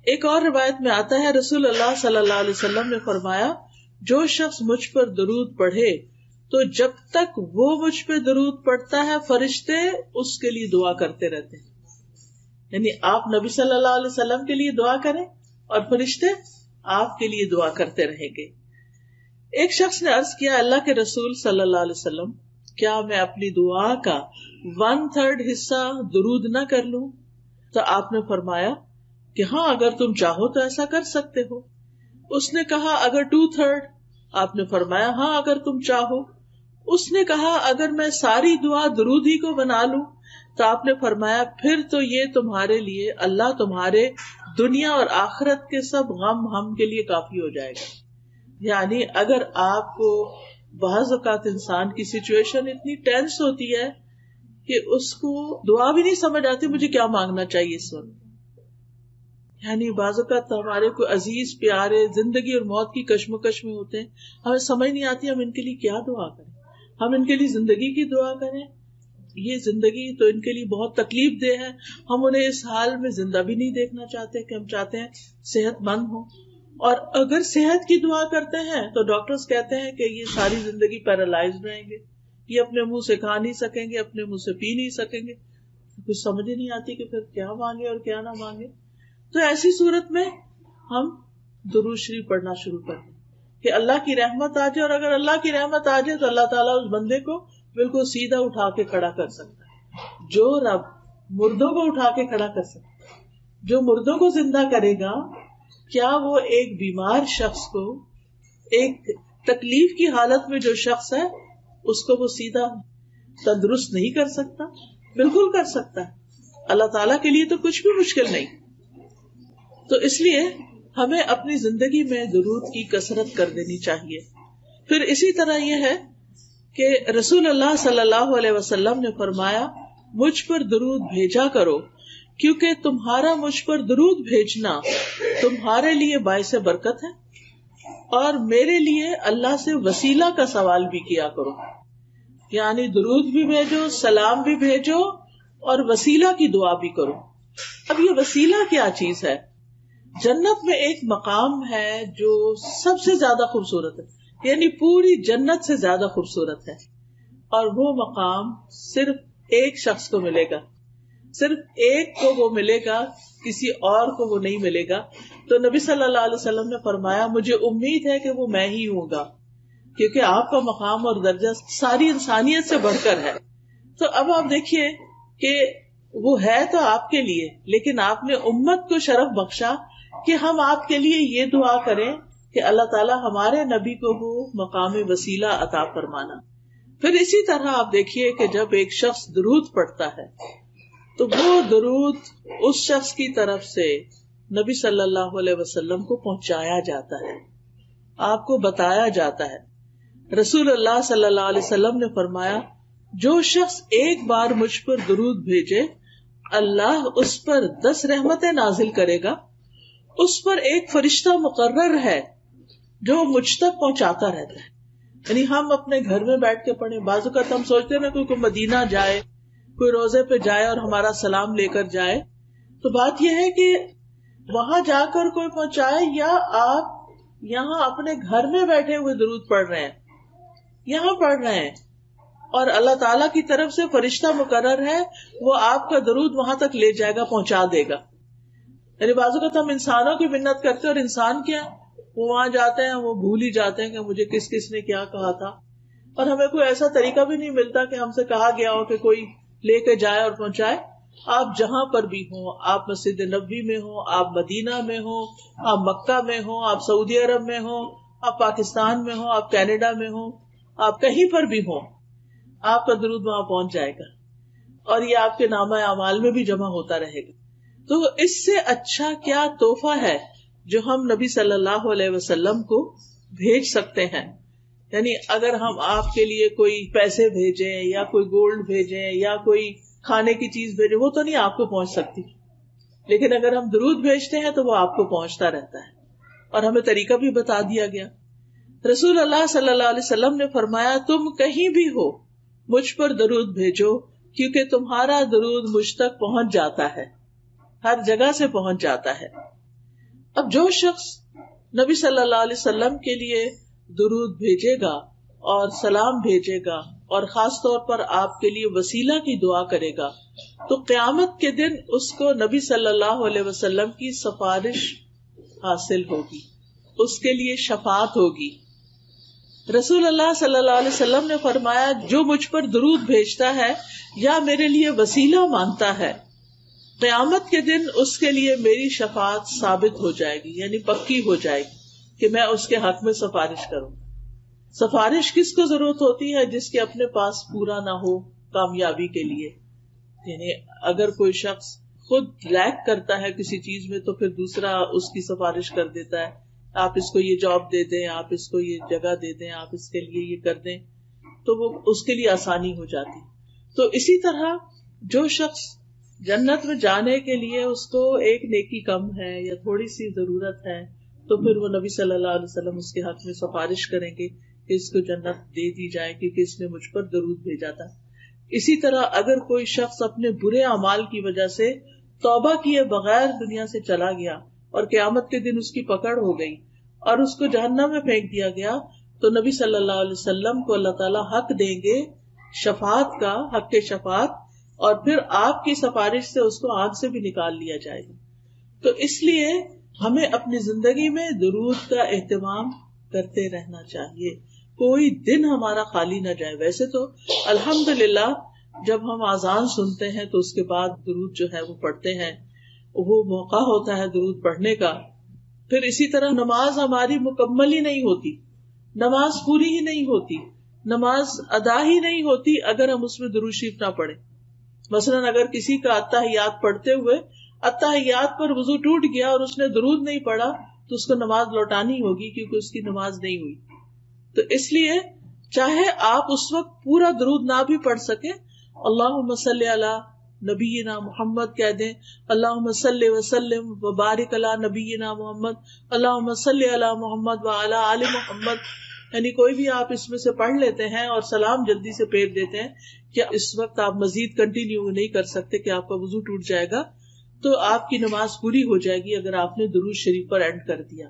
ایک اور روایت میں آتا ہے رسول اللہ صلی اللہ علیہ وسلم نے فرمایا جو شخص مجھ پر درود پڑھے تو جب تک وہ مجھ پہ درود پڑھتا ہے فرشتے اس کے لیے دعا کرتے رہتے ہیں. یعنی آپ نبی صلی اللہ علیہ وسلم کے لیے دعا کریں اور فرشتے آپ کے لیے دعا کرتے رہیں گے. ایک شخص نے عرض کیا اللہ کے رسول صلی اللہ علیہ وسلم کیا میں اپنی دعا کا 1/3 حصہ درود نہ کر لوں؟ تو آپ نے فرمایا کہ ہاں اگر تم چاہو تو ایسا کر سکتے ہو. اس نے کہا اگر 2/3؟ آپ نے فرمایا ہاں اگر تم چاہو. اس نے کہا اگر میں ساری دعا درود ہی کو بنا لوں؟ تو آپ نے فرمایا پھر تو یہ تمہارے لیے اللہ تمہارے دنیا اور آخرت کے سب غم ہم کے لیے کافی ہو جائے گا. یعنی اگر آپ کو بعض اوقات انسان کی سچویشن اتنی ٹینس ہوتی ہے کہ اس کو دعا بھی نہیں سمجھ آتی مجھے کیا مانگنا چاہیے اس وقت. یعنی بعض اوقات ہمارے کوئی عزیز پیارے زندگی اور موت کی کشمکش میں ہوتے ہیں, ہمیں سمجھ نہیں آتی ہم ان کے لیے کیا دعا کریں. ہم ان کے لیے زندگی کی دعا کریں, یہ زندگی تو ان کے لیے بہت تکلیف دہ ہے, ہم انہیں اس حال میں زندہ بھی نہیں دیکھنا چاہتے کہ ہم چاہتے ہیں صحت مند ہوں. اور اگر صحت کی دعا کرتے ہیں تو ڈاکٹرز کہتے ہیں کہ یہ ساری زندگی پیرالائزڈ رہیں گے, یہ اپنے منہ سے کھا نہیں سکیں گے, اپنے منہ سے پی نہیں سکیں گے. کچھ سمجھ ہی نہیں آتی کہ پھر کیا مانگے اور کیا نہ مانگے. تو ایسی صورت میں ہم درود شریف پڑھنا شروع کر دیں کہ اللہ کی رحمت آ جائے, اور اگر اللہ کی رحمت آ جائے تو اللہ تعالیٰ اس بندے کو بالکل سیدھا اٹھا کے کھڑا کر سکتا ہے. جو رب مردوں کو اٹھا کے کھڑا کر سکتا ہے, جو مردوں کو زندہ کرے گا, کیا وہ ایک بیمار شخص کو, ایک تکلیف کی حالت میں جو شخص ہے اس کو وہ سیدھا تندرست نہیں کر سکتا؟ بالکل کر سکتا ہے. اللہ تعالیٰ کے لیے تو کچھ بھی مشکل نہیں. تو اس لیے ہمیں اپنی زندگی میں درود کی کثرت کر دینی چاہیے. پھر اسی طرح یہ ہے کہ رسول اللہ صلی اللہ علیہ وسلم نے فرمایا مجھ پر درود بھیجا کرو کیونکہ تمہارا مجھ پر درود بھیجنا تمہارے لیے باعث برکت ہے, اور میرے لیے اللہ سے وسیلہ کا سوال بھی کیا کرو. یعنی درود بھی بھیجو, سلام بھی بھیجو, اور وسیلہ کی دعا بھی کرو. اب یہ وسیلہ کیا چیز ہے؟ جنت میں ایک مقام ہے جو سب سے زیادہ خوبصورت ہے, یعنی پوری جنت سے زیادہ خوبصورت ہے, اور وہ مقام صرف ایک شخص کو ملے گا, صرف ایک کو وہ ملے گا, کسی اور کو وہ نہیں ملے گا. تو نبی صلی اللہ علیہ وسلم نے فرمایا مجھے امید ہے کہ وہ میں ہی ہوں گا, کیونکہ آپ کا مقام اور درجہ ساری انسانیت سے بڑھ کر ہے. تو اب آپ دیکھیے کہ وہ ہے تو آپ کے لیے, لیکن آپ نے امت کو شرف بخشا کہ ہم آپ کے لیے یہ دعا کریں کہ اللہ تعالیٰ ہمارے نبی کو وہ مقام وسیلہ عطا فرمانا. پھر اسی طرح آپ دیکھیے کہ جب ایک شخص درود پڑھتا ہے تو وہ درود اس شخص کی طرف سے نبی صلی اللہ علیہ وسلم کو پہنچایا جاتا ہے, آپ کو بتایا جاتا ہے. رسول اللہ صلی اللہ علیہ وسلم نے فرمایا جو شخص ایک بار مجھ پر درود بھیجے اللہ اس پر 10 رحمتیں نازل کرے گا. اس پر ایک فرشتہ مقرر ہے جو مجھ تک پہنچاتا رہتا ہے. یعنی ہم اپنے گھر میں بیٹھ کے پڑھیں, بعض اوقات ہم سوچتے ہیں نا کوئی مدینہ جائے, کوئی روزے پہ جائے اور ہمارا سلام لے کر جائے, تو بات یہ ہے کہ وہاں جا کر کوئی پہنچائے یا آپ یہاں اپنے گھر میں بیٹھے ہوئے درود پڑھ رہے ہیں, یہاں پڑھ رہے ہیں, اور اللہ تعالیٰ کی طرف سے فرشتہ مقرر ہے وہ آپ کا درود وہاں تک لے جائے گا, پہنچا دے گا. یعنی بعض اوقات ہم انسانوں کی منت کرتے ہیں, اور انسان کیا وہ وہاں جاتے ہیں وہ بھول ہی جاتے ہیں کہ مجھے کس کس نے کیا کہا تھا, اور ہمیں کوئی ایسا طریقہ بھی نہیں ملتا کہ ہم سے کہا گیا ہو کہ کوئی لے کے جائے اور پہنچائے. آپ جہاں پر بھی ہوں, آپ مسجد نبوی میں ہوں, آپ مدینہ میں ہوں, آپ مکہ میں ہوں, آپ سعودی عرب میں ہوں, آپ پاکستان میں ہوں, آپ کینیڈا میں ہوں, آپ کہیں پر بھی ہوں, آپ کا درود وہاں پہنچ جائے گا, اور یہ آپ کے نامہ اعمال میں بھی جمع ہوتا رہے گا. تو اس سے اچھا کیا تحفہ ہے جو ہم نبی صلی اللہ علیہ وسلم کو بھیج سکتے ہیں. یعنی اگر ہم آپ کے لیے کوئی پیسے بھیجیں یا کوئی گولڈ بھیجیں یا کوئی کھانے کی چیز بھیجیں, وہ تو نہیں آپ کو پہنچ سکتی, لیکن اگر ہم درود بھیجتے ہیں تو وہ آپ کو پہنچتا رہتا ہے, اور ہمیں طریقہ بھی بتا دیا گیا. رسول اللہ صلی اللہ علیہ وسلم نے فرمایا تم کہیں بھی ہو مجھ پر درود بھیجو کیونکہ تمہارا درود مجھ تک پہنچ جاتا ہے, ہر جگہ سے پہنچ جاتا ہے. اب جو شخص نبی صلی اللہ علیہ وسلم کے لیے درود بھیجے گا اور سلام بھیجے گا اور خاص طور پر آپ کے لیے وسیلہ کی دعا کرے گا تو قیامت کے دن اس کو نبی صلی اللہ علیہ وسلم کی سفارش حاصل ہوگی، اس کے لیے شفاعت ہوگی. رسول اللہ صلی اللہ علیہ وسلم نے فرمایا جو مجھ پر درود بھیجتا ہے یا میرے لیے وسیلہ مانگتا ہے قیامت کے دن اس کے لیے میری شفاعت ثابت ہو جائے گی، یعنی پکی ہو جائے گی کہ میں اس کے حق میں سفارش کروں. سفارش کس کو ضرورت ہوتی ہے؟ جس کے اپنے پاس پورا نہ ہو کامیابی کے لیے. یعنی اگر کوئی شخص خود لیک کرتا ہے کسی چیز میں تو پھر دوسرا اس کی سفارش کر دیتا ہے، آپ اس کو یہ جاب دے دیں، آپ اس کو یہ جگہ دے دیں، آپ اس کے لیے یہ کر دیں، تو وہ اس کے لیے آسانی ہو جاتی. تو اسی طرح جو شخص جنت میں جانے کے لیے اس کو ایک نیکی کم ہے یا تھوڑی سی ضرورت ہے تو پھر وہ نبی صلی اللہ علیہ وسلم اس کے حق میں سفارش کریں گے کہ اس کو جنت دے دی جائے کیونکہ اس نے مجھ پر درود بھیجا تھا. اسی طرح اگر کوئی شخص اپنے برے اعمال کی وجہ سے توبہ کیے بغیر دنیا سے چلا گیا اور قیامت کے دن اس کی پکڑ ہو گئی اور اس کو جہنم میں پھینک دیا گیا تو نبی صلی اللہ علیہ وسلم کو اللہ تعالیٰ حق دیں گے شفاعت کا، حق کے شفاعت، اور پھر آپ کی سفارش سے اس کو آگ سے بھی نکال لیا جائے گا. تو اس لیے ہمیں اپنی زندگی میں درود کا اہتمام کرتے رہنا چاہیے، کوئی دن ہمارا خالی نہ جائے. ویسے تو الحمدللہ جب ہم اذان سنتے ہیں تو اس کے بعد درود جو ہے وہ پڑھتے ہیں، وہ موقع ہوتا ہے درود پڑھنے کا. پھر اسی طرح نماز ہماری مکمل ہی نہیں ہوتی، نماز پوری ہی نہیں ہوتی، نماز ادا ہی نہیں ہوتی اگر ہم اس میں درود شریف نہ پڑھیں. مثلاً اگر کسی کا اتحیات پڑھتے ہوئے اتحیات پر وضو ٹوٹ گیا اور اس نے درود نہیں پڑھا تو اس کو نماز لوٹانی ہوگی کیونکہ اس کی نماز نہیں ہوئی. تو اس لیے چاہے آپ اس وقت پورا درود نہ بھی پڑھ سکیں، اللہم صلی علی نبینا محمد کہہ دیں، اللہم صلی وسلم وبارک علی نبینا محمد، اللہم صلی علی محمد وعلی آل محمد، یعنی کوئی بھی آپ اس میں سے پڑھ لیتے ہیں اور سلام جلدی سے پھیر دیتے ہیں. کیا اس وقت آپ مزید کنٹینیو نہیں کر سکتے کہ آپ کا وضو ٹوٹ جائے گا تو آپ کی نماز پوری ہو جائے گی اگر آپ نے درود شریف پر اینڈ کر دیا.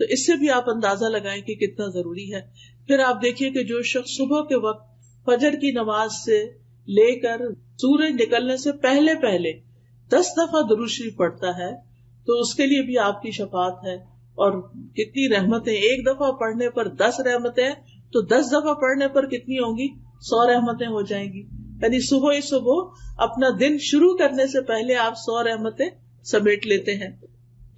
تو اس سے بھی آپ اندازہ لگائیں کہ کتنا ضروری ہے. پھر آپ دیکھیے کہ جو شخص صبح کے وقت فجر کی نماز سے لے کر سورج نکلنے سے پہلے 10 دفعہ درود شریف پڑھتا ہے تو اس کے لیے بھی آپ کی شفاعت ہے. اور کتنی رحمتیں، ایک دفعہ پڑھنے پر 10 رحمتیں تو 10 دفعہ پڑھنے پر کتنی ہوں گی؟ 100 رحمتیں ہو جائیں گی. یعنی صبح ہی صبح اپنا دن شروع کرنے سے پہلے آپ 100 رحمتیں سمیٹ لیتے ہیں.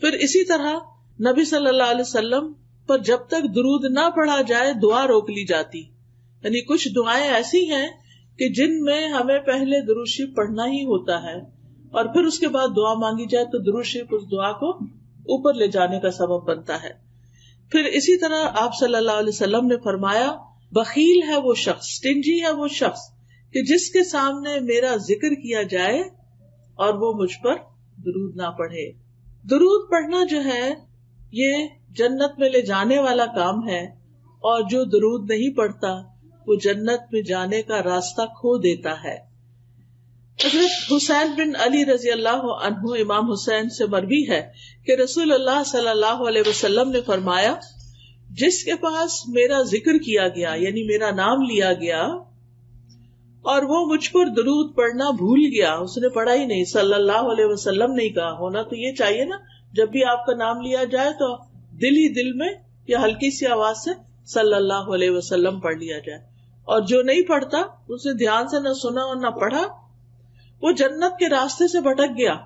پھر اسی طرح نبی صلی اللہ علیہ وسلم پر جب تک درود نہ پڑھا جائے دعا روک لی جاتی. یعنی کچھ دعائیں ایسی ہیں کہ جن میں ہمیں پہلے درود شریف پڑھنا ہی ہوتا ہے اور پھر اس کے بعد دعا مانگی جائے تو درود شریف اس دعا کو اوپر لے جانے کا سبب بنتا ہے. پھر اسی طرح آپ صلی اللہ علیہ وسلم نے فرمایا بخیل ہے وہ شخص، سٹنجی ہے وہ شخص کہ جس کے سامنے میرا ذکر کیا جائے اور وہ مجھ پر درود نہ پڑھے. درود پڑھنا جو ہے یہ جنت میں لے جانے والا کام ہے، اور جو درود نہیں پڑھتا وہ جنت میں جانے کا راستہ کھو دیتا ہے. حضرت حسین بن علی رضی اللہ عنہ امام حسین سے مروی ہے کہ رسول اللہ صلی اللہ علیہ وسلم نے فرمایا جس کے پاس میرا ذکر کیا گیا یعنی میرا نام لیا گیا اور وہ مجھ پر درود پڑھنا بھول گیا، اس نے پڑھا ہی نہیں، صلی اللہ علیہ وسلم نہیں کہا. ہونا تو یہ چاہیے نا، جب بھی آپ کا نام لیا جائے تو دل ہی دل میں یا ہلکی سی آواز سے صلی اللہ علیہ وسلم پڑھ لیا جائے. اور جو نہیں پڑھتا، اسے دھیان سے نہ سنا اور نہ پڑھا، وہ جنت کے راستے سے بھٹک گیا.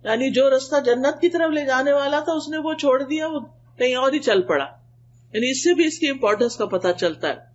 یعنی جو راستہ جنت کی طرف لے جانے والا تھا اس نے وہ چھوڑ دیا، وہ کہیں اور ہی چل پڑا. یعنی اس سے بھی اس کی امپورٹنس کا پتہ چلتا ہے.